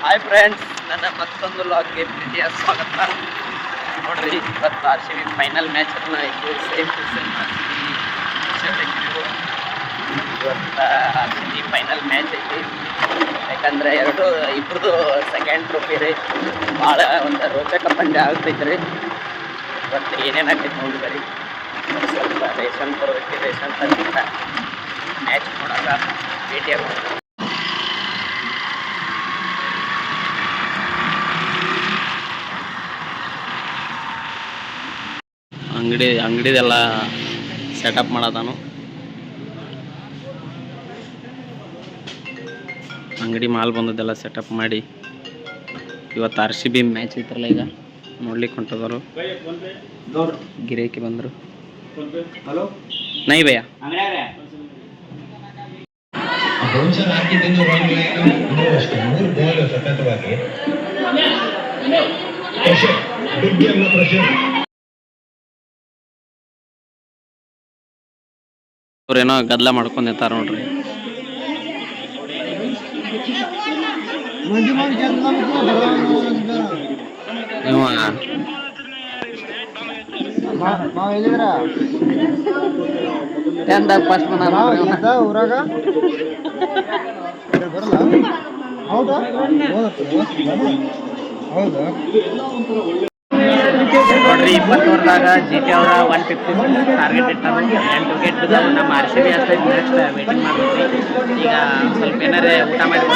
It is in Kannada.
ಹಾಯ್ ಫ್ರೆಂಡ್ಸ್, ನನ್ನ ಮತ್ತೊಂದು ಲಾಗ್ಗೆ ಪ್ರೀತಿಯ ಸ್ವಾಗತ. ನೋಡ್ರಿ, ಇವತ್ತು RCB ಫೈನಲ್ ಮ್ಯಾಚ್ ಎಲ್ಲ ಐತಿ. ಸೇಮ್ ಟು ಸೇಮ್ ಇವತ್ತು RCB ಫೈನಲ್ ಮ್ಯಾಚ್ ಐತಿ. ಯಾಕಂದ್ರೆ ಇಬ್ಬರದು ಸೆಕೆಂಡ್ ಟ್ರೋಫಿ ರೀ. ಭಾಳ ಒಂದು ರೋಚಕ ಪಂದ್ಯ ಆಗ್ತೈತೆ ರೀ. ಇವತ್ತು ಏನೇನಾಗೈತೆ ನೋಡಿದ್ರಿ. ಸ್ವಲ್ಪ ರೇಷನ್ ತರೋದಕ್ಕೆ ರೇಷನ್ ತಂದಿದ್ದ ಮ್ಯಾಚ್ ನೋಡೋಕೆ ಭೇಟಿಯಾಗ ಅಂಗಡಿದೆಲ್ಲ ಸೆಟಪ್ ಮಾಡತಾನು. ಅಂಗಡಿ ಮಾಲ್ ಬಂದದ್ದೆಲ್ಲ ಸೆಟಪ್ ಮಾಡಿ ಇವತ್ತು RCB ಮ್ಯಾಚ್ ಐತ್ರಲ್ಲ, ಈಗ ನೋಡ್ಲಿಕ್ಕೆ ಹೊಂಟದರು. ಗಿರಾಕಿ ಬಂದರು. ನೈ ಭಯ್ಯ ಅವ್ರೇನೋ ಗದ್ದಲ ಮಾಡ್ಕೊಂಡಿರ್ತಾರ ನೋಡ್ರಿ. ಫಸ್ಟ್ ಊರಾಗ ನೋಡ್ರಿ, 20 ಓವರ್ದಾಗ GT ಅವರ 150 ಟಾರ್ಗೆಟ್ ಇಟ್ಟಾರು. 8 ವಿಕೆಟ್ ಬಿದ್ದಾವೆ. ನಮ್ಮ RCB ಅಷ್ಟೈತೆ. ನೆಕ್ಸ್ಟ್ ವೇಟಿಂಗ್ ಮಾಡ್ತೀವಿ. ಈಗ ಸ್ವಲ್ಪ ಏನಾರೇ ಊಟ ಮಾಡಿ